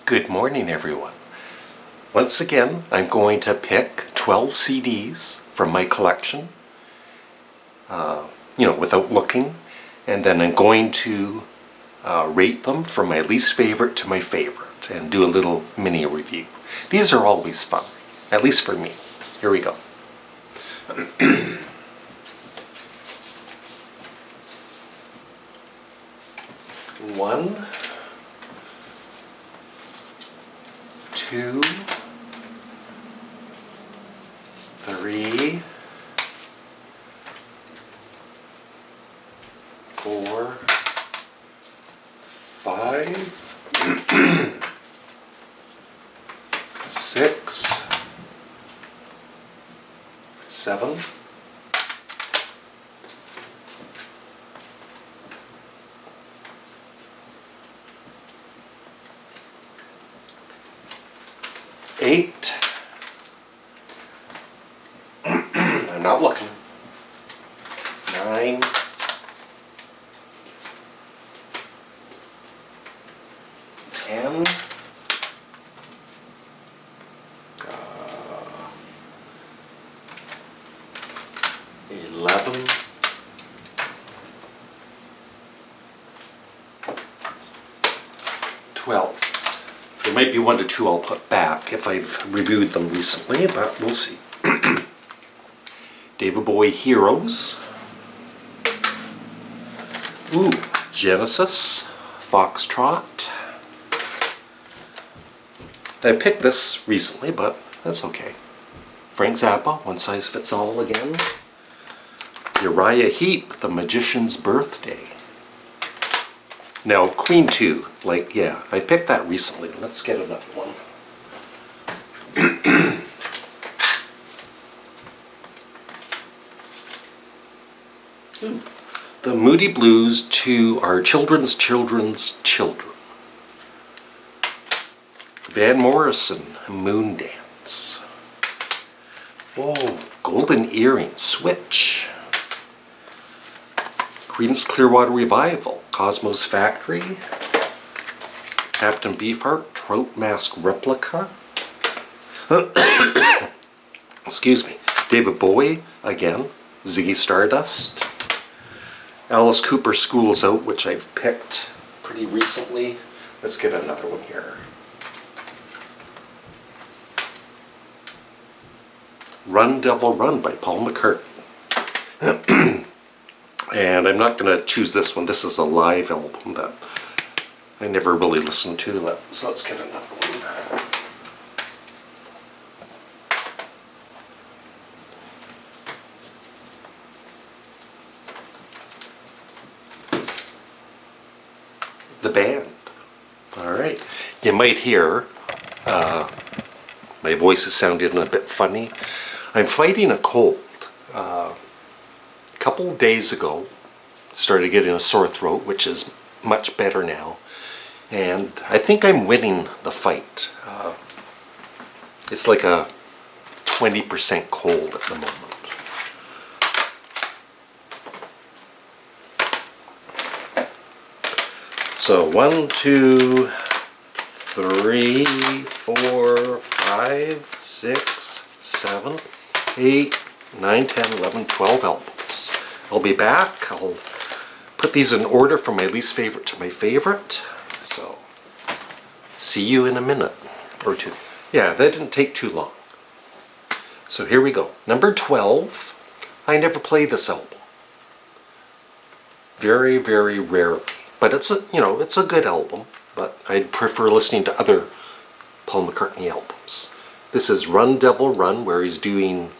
Good morning, everyone. Once again, I'm going to pick 12 CDs from my collection, without looking, and then I'm going to rate them from my least favorite to my favorite and do a little mini review. These are always fun, at least for me. Here we go. One, two, three, four, five, six, seven, 8. I'm not looking. 9. 10. 11. 12. There might be 1 to 2 I'll put back if I've reviewed them recently, but we'll see. David Bowie Heroes. Ooh, Genesis, Foxtrot. I picked this recently, but that's okay. Frank Zappa, One Size Fits All again. Uriah Heep, The Magician's Birthday. Now, Queen 2, I picked that recently. Let's get another one. Ooh. The Moody Blues to Our Children's Children's Children. Van Morrison, Moon Dance. Whoa, Golden Earring, Switch. Creedence Clearwater Revival, Cosmos Factory, Captain Beefheart, Trout Mask Replica, excuse me, David Bowie, again, Ziggy Stardust, Alice Cooper School's Out, which I've picked pretty recently. Let's get another one here. Run Devil Run by Paul McCartney. And I'm not going to choose this one. This is a live album that I never really listened to. So let's get another one. The Band. All right. You might hear my voice is sounding a bit funny. I'm fighting a cold. A couple of days ago, started getting a sore throat, which is much better now, and I think I'm winning the fight. It's like a 20% cold at the moment. So 1, 2, 3, 4, 5, 6, 7, 8, 9, 10, 11, 12 albums. I'll be back. I'll put these in order from my least favorite to my favorite. So, see you in a minute or two. Yeah, that didn't take too long. So here we go. Number 12. I never play this album. Very, very rarely. But it's a good album. But I'd prefer listening to other Paul McCartney albums. This is Run Devil Run, where he's doing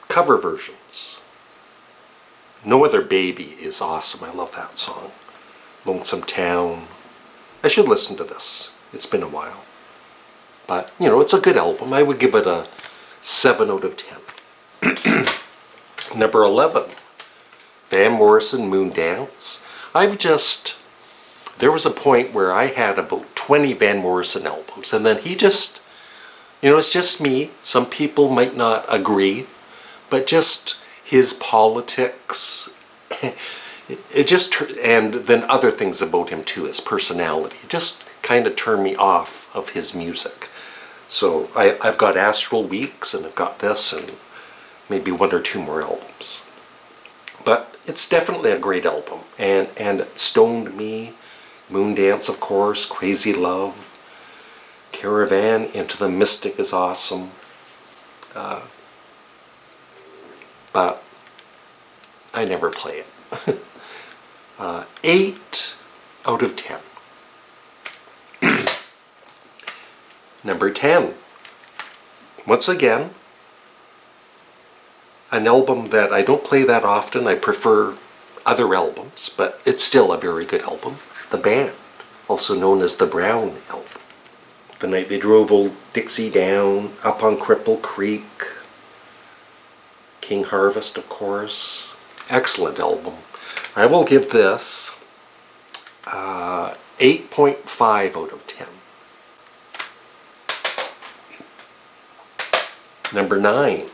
cover versions. No Other Baby is awesome. I love that song. Lonesome Town. I should listen to this. It's been a while. But, it's a good album. I would give it a 7 out of 10. Number 11. Van Morrison, Moon Dance. There was a point where I had about 20 Van Morrison albums, and then he just, it's just me. Some people might not agree, but just his politics it just, and then other things about him too, his personality, it just kind of turned me off of his music. So I've got Astral Weeks, and I've got this, and maybe one or two more albums. But it's definitely a great album, and Stoned Me, Moondance, of course, Crazy Love, Caravan, Into the Mystic is awesome. But I never play it. 8 out of 10. Number 10. Once again, an album that I don't play that often. I prefer other albums, but it's still a very good album. The Band, also known as the Brown Album. The Night They Drove Old Dixie Down, Up on Cripple Creek, King Harvest, of course. Excellent album. I will give this 8.5 out of 10. Number 9.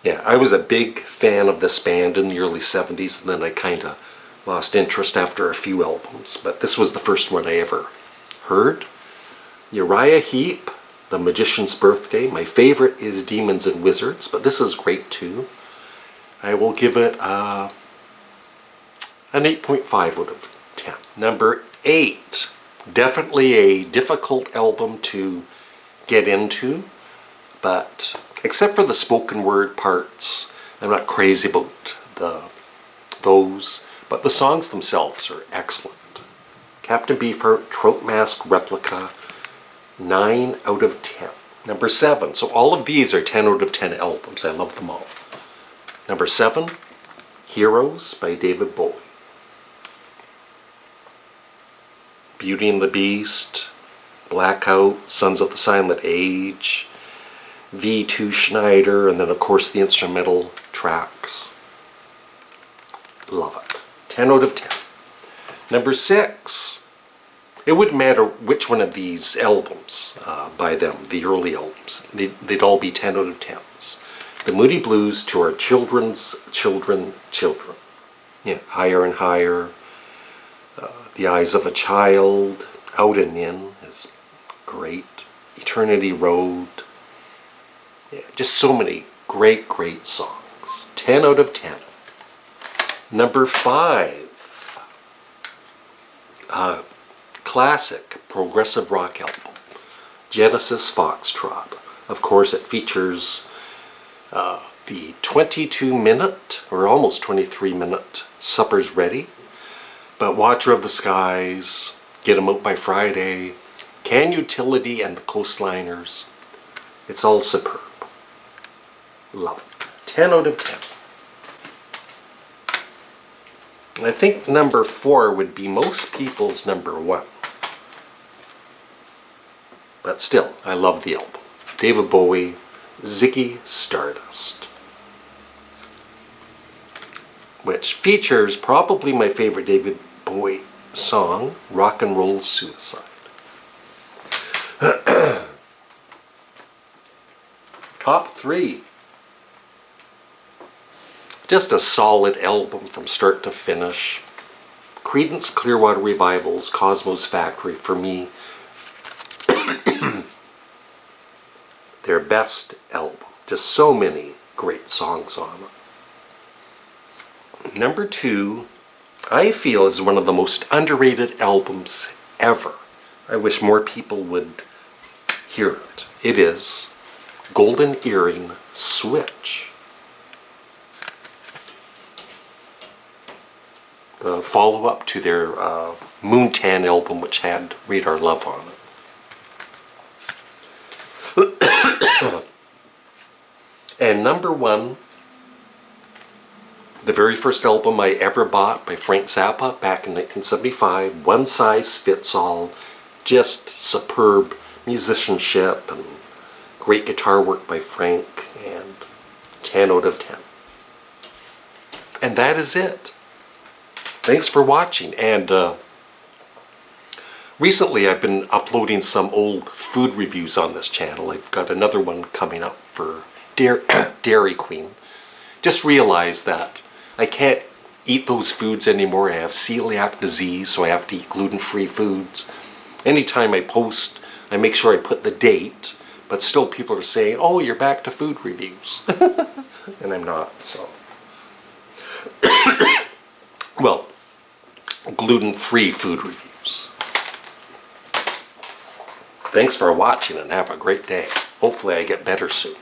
Yeah, I was a big fan of this band in the early 70s, and then I kind of lost interest after a few albums. But this was the first one I ever heard. Uriah Heep, The Magician's Birthday. My favorite is Demons and Wizards, but this is great too. I will give it an 8.5 out of 10. Number 8. Definitely a difficult album to get into, but except for the spoken word parts, I'm not crazy about those, but the songs themselves are excellent. Captain Beefheart, Trout Mask Replica, 9 out of 10. Number 7. So all of these are 10 out of 10 albums. I love them all. Number 7, Heroes by David Bowie. Beauty and the Beast, Blackout, Sons of the Silent Age, V2 Schneider, and then of course the instrumental tracks. Love it. 10 out of 10. Number 6. It wouldn't matter which one of these albums by them, the early albums. They'd all be 10 out of 10s. The Moody Blues, To Our Children's Children. Yeah, Higher and Higher. The Eyes of a Child. Out and In is great. Eternity Road. Yeah, just so many great, great songs. 10 out of 10. Number 5. Classic progressive rock album, Genesis Foxtrot. Of course, it features the 22-minute, or almost 23-minute, Supper's Ready, but Watcher of the Skies, Get 'Em Out by Friday, Can Utility, and the Coastliners. It's all superb. Love it. 10 out of 10. I think number 4 would be most people's number 1. But still, I love the album. David Bowie, Ziggy Stardust. Which features probably my favorite David Bowie song, Rock and Roll Suicide. Top 3. Just a solid album from start to finish. Creedence Clearwater Revival's Cosmos Factory, for me, their best album. Just so many great songs on it. Number 2, I feel is one of the most underrated albums ever. I wish more people would hear it. It is Golden Earring Switch. The follow-up to their Moontan album, which had Radar Love on it. And number 1, the very first album I ever bought by Frank Zappa back in 1975, One Size Fits All. Just superb musicianship and great guitar work by Frank, and 10 out of 10. And that is it. Thanks for watching, and recently I've been uploading some old food reviews on this channel. I've got another one coming up for Dairy Queen. Just realized that I can't eat those foods anymore. I have celiac disease, so I have to eat gluten-free foods. Anytime I post, I make sure I put the date, but still people are saying, oh, you're back to food reviews. And I'm not, so. Well, gluten-free food reviews. Thanks for watching and have a great day. Hopefully I get better soon.